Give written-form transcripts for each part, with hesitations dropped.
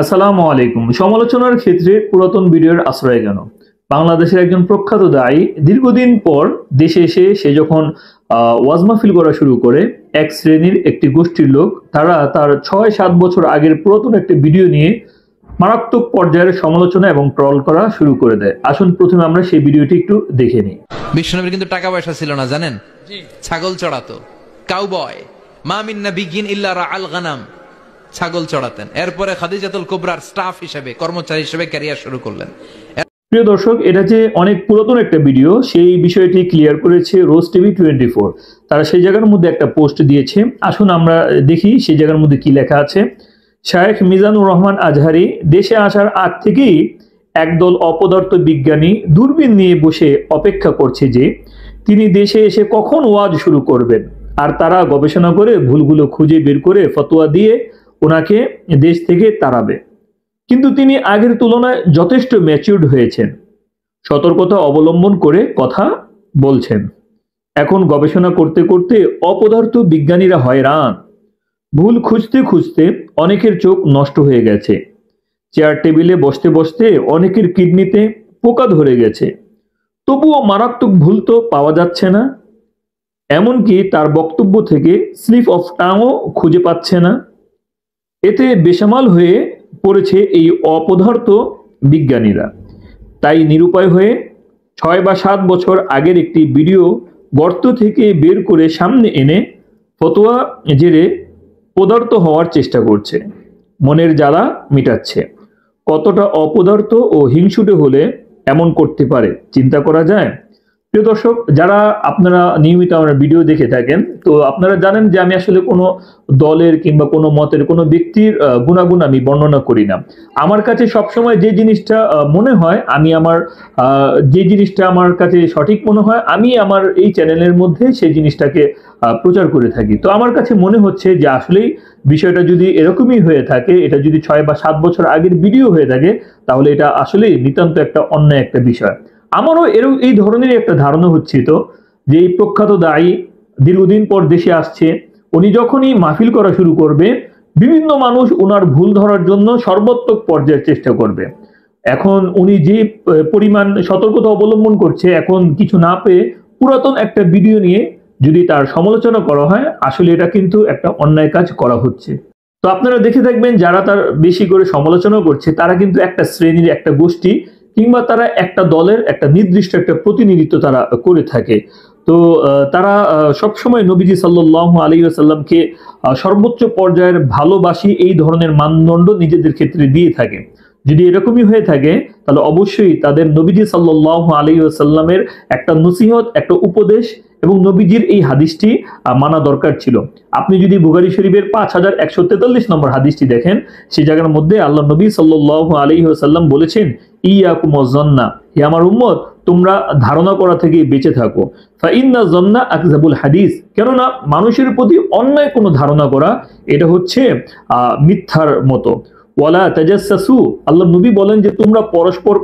আসসালামু আলাইকুম। সমালোচনার ক্ষেত্রে পুরাতন ভিডিওর আশ্রয় কেন? বাংলাদেশের একজন প্রখ্যাত দায়ী দীর্ঘদিন পর দেশে এসে সে যখন ওয়াজ মাহফিল করা শুরু করে, এক শ্রেণীর একটি গোষ্ঠীর লোক তারা তার ৬-৭ বছর আগের পুরাতন একটা ভিডিও নিয়ে মারাত্মক পর্যায়ের সমালোচনা এবং ট্রল করা শুরু করে দেয়। আসুন প্রথমে আমরা সেই ভিডিওটি একটু দেখে নিই। বিশ্বনবীর কিন্তু টাকা পয়সা ছিল না, জানেন? ছাগল চড়াতো, কাউবয়। মা মিন নাবিয়্যিন ইল্লা রাআল গানাম, ছাগল চড়াতেন। এরপরে খাদিজাতুল কুবরার স্টাফ হিসেবে, কর্মচারী হিসেবে ক্যারিয়ার শুরু করলেন। প্রিয় দর্শক, এটা যে অনেক পুরাতন একটা ভিডিও সেই বিষয়টি ক্লিয়ার করেছে রোজ টিভি 24। তারা সেই জায়গার মধ্যে একটা পোস্ট দিয়েছে। আসুন আমরা দেখি সেই জায়গার মধ্যে কি লেখা আছে। শায়েখ মিজানুর রহমান আজহারি দেশে আসার আগ থেকেই একদল অপদার্থ বিজ্ঞানী দূরবীন নিয়ে বসে অপেক্ষা করছে যে তিনি দেশে এসে কখন ওয়াজ শুরু করবেন, আর তারা গবেষণা করে ভুলগুলো খুঁজে বের করে ফতোয়া দিয়ে ওনাকে দেশ থেকে তাড়াবে। কিন্তু তিনি আগের তুলনায় যথেষ্ট ম্যাচিউরড হয়েছেন, সতর্কতা অবলম্বন করে কথা বলছেন। এখন গবেষণা করতে করতে অপদার্থ বিজ্ঞানীরা হয়রান। ভুল খুঁজতে খুঁজতে অনেকের চোখ নষ্ট হয়ে গেছে। চেয়ার টেবিলে বসতে বসতে অনেকের কিডনিতে পোকা ধরে গেছে, তবুও মারাত্মক ভুল তো পাওয়া যাচ্ছে না। এমনকি তার বক্তব্য থেকে স্লিপ অফ টাংও খুঁজে পাচ্ছে না। এতে বেসামাল হয়ে পড়েছে এই অপদার্থ বিজ্ঞানীরা। তাই নিরুপায় হয়ে ৬ বা ৭ বছর আগের একটি ভিডিও গর্ত থেকে বের করে সামনে এনে ফতোয়া জেরে পদার্থ হওয়ার চেষ্টা করছে, মনের জ্বালা মিটাচ্ছে। কতটা অপদার্থ ও হিংসুটে হলে এমন করতে পারে চিন্তা করা যায়। প্রিয় দর্শক, যারা আপনারা নিয়মিত আমার ভিডিও দেখে থাকেন, তো আপনারা জানেন যে আমি আসলে কোনো দলের কিংবা কোনো মতের কোনো ব্যক্তির গুণাগুণ আমি বর্ণনা করি না। আমার কাছে সবসময় যে জিনিসটা মনে হয়, আমি আমার যে জিনিসটা আমার কাছে সঠিক মনে হয়, আমি আমার এই চ্যানেলের মধ্যে সেই জিনিসটাকে প্রচার করে থাকি। তো আমার কাছে মনে হচ্ছে যে আসলেই বিষয়টা যদি এরকমই হয়ে থাকে, এটা যদি ৬ বা ৭ বছর আগের ভিডিও হয়ে থাকে, তাহলে এটা আসলেই নিতান্ত একটা অন্যায় একটা বিষয়। আমারও এই ধরনের একটা ধারণা হচ্ছে তো, যে এই প্রখ্যাত দায়ী দীর্ঘদিন পর দেশে আসছে, উনি যখনই মাহফিল করা শুরু করবে, বিভিন্ন মানুষ ওনার ভুল ধরার জন্য সর্বাত্মক পর্যায়ের চেষ্টা করবে। এখন উনি যে পরিমাণ সতর্কতা অবলম্বন করছে, এখন কিছু না পেয়ে পুরাতন একটা ভিডিও নিয়ে যদি তার সমালোচনা করা হয়, আসলে এটা কিন্তু একটা অন্যায় কাজ করা হচ্ছে। তো আপনারা দেখে থাকবেন, যারা তার বেশি করে সমালোচনা করছে তারা কিন্তু একটা শ্রেণীর, একটা গোষ্ঠী কিংবা তারা একটা দলের একটা নির্দিষ্ট একটা প্রতিনিধিত্ব তারা করে থাকে। তো তারা সবসময় নবীজি সাল্লাল্লাহু আলাইহি ওয়াসাল্লামকে সর্বোচ্চ পর্যায়ের ভালোবাসি এই ধরনের মানদণ্ড নিজেদের ক্ষেত্রে দিয়ে থাকে। যদি এরকমই হয়ে থাকে, তাহলে অবশ্যই তাদের নবীজি সাল্লাল্লাহু আলাইহি ওয়াসাল্লামের একটা নসিহত, একটা উপদেশ এবং নবীজির এই হাদিসটি মানা দরকার ছিল। আপনি যদি বুখারী শরীফের 5143 নম্বর হাদিসটি দেখেন, সেই জায়গার মধ্যে আল্লাহ নবী সাল্লাল্লাহু আলাইহি ওয়াসাল্লাম বলেছেন, ইয়াকুম ওয়াজ্জান্না, হে আমার উম্মত, তোমরা ধারণা করা থেকে বেঁচে থাকো। ফাইন্না যন্না আকযাবুল হাদিস, কেননা মানুষের প্রতি অন্যায় কোনো ধারণা করা এটা হচ্ছে মিথ্যার মতো। ওয়ালা তাজাসসু, আল্লাহ নবী বলেন যে তোমরা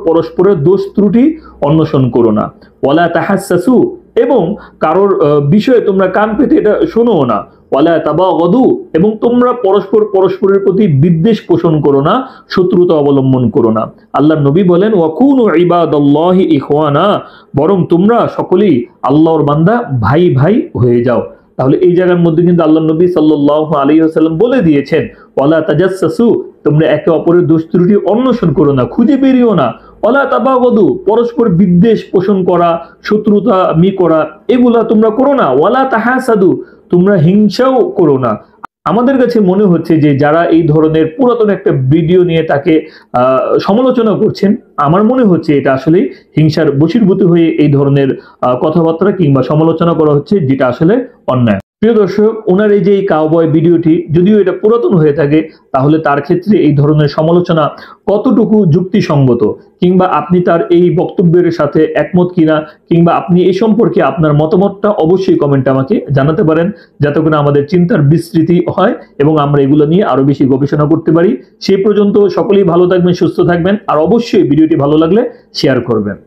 পরস্পরের দোষ ত্রুটি অন্বেষণ করো না। ওয়ালা তাহাসসু, এবং কারোর বিষয়ে তোমরা কান পেতে এটা শোনো না। ওয়ালা তাবাগাদু, এবং তোমরা পরস্পরের প্রতি বিদ্বেষ পোষণ করো না, শত্রুতা অবলম্বন করো না। আল্লাহ নবী বলেন ওয়াকুনু ইবাদাল্লাহি ইখওয়ানা, বরং তোমরা সকলেই আল্লাহর বান্দা, ভাই ভাই হয়ে যাও। তাহলে এই জায়গার মধ্যে কিন্তু আল্লাহ নবী সাল্লাল্লাহু আলাইহি ওয়াসাল্লাম বলে দিয়েছেন, ওয়ালা তাজাসসু, তোমরা একে অপরের দোষ ত্রুটি অন্বেষণ করো না, খুঁজে বেরিও না। ওয়ালা তাবাগাদু, পরস্পর বিদ্বেষ পোষণ করা, শত্রুতা করা, এগুলা তোমরা করো না। ওয়ালা তাহাসাদু, তোমরা হিংসাও করো না। আমাদের কাছে মনে হচ্ছে যে যারা এই ধরনের পুরাতন একটা ভিডিও নিয়ে তাকে সমালোচনা করছেন, আমার মনে হচ্ছে এটা আসলে হিংসার বশীভূত হয়ে এই ধরনের কথাবার্তা কিংবা সমালোচনা করা হচ্ছে, যেটা আসলে অন্যায়। প্রিয় দর্শক, ওনার এই যে এই কাউবয় ভিডিওটি যদিও এটা পুরাতন হয়ে থাকে, তাহলে তার ক্ষেত্রে এই ধরনের সমালোচনা কতটুকু যুক্তিসঙ্গত, কিংবা আপনি তার এই বক্তব্যের সাথে একমত কিনা, কিংবা আপনি এই সম্পর্কে আপনার মতামতটা অবশ্যই কমেন্টে আমাকে জানাতে পারেন, যাতে করে আমাদের চিন্তার বিস্তৃতি হয় এবং আমরা এগুলো নিয়ে আরো বেশি গবেষণা করতে পারি। সেই পর্যন্ত সকলেই ভালো থাকবেন, সুস্থ থাকবেন, আর অবশ্যই ভিডিওটি ভালো লাগলে শেয়ার করবেন।